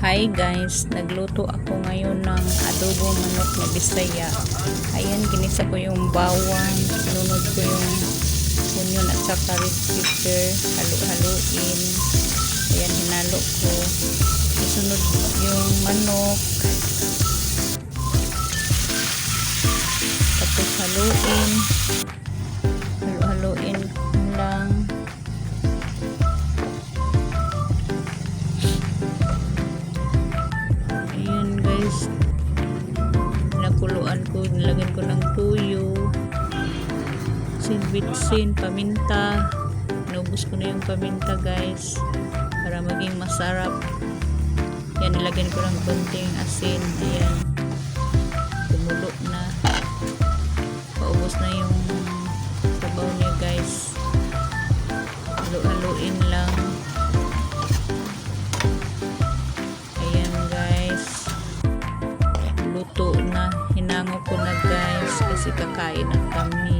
Hi guys, nagluto ako ngayon ng adobong manok na Bisaya. Ayan, ginisa ko yung bawang, sinunod ko yung onion at saka red pepper, halo-haluin. Ayan, hinalo ko. Isunod yung manok. Tapos haluin. Halo-haluin lang. Pinakuluan ko, nilagyan ko ng tuyo, bitsin, paminta. Inubos ko na yung paminta guys para maging masarap. Yan, nilagyan ko ng konting asin. Ayan, tumulo na, paubos na yung sabaw niya guys. Halo-haluin lang. Luto na, hinango ko na guys kasi kakain na kami.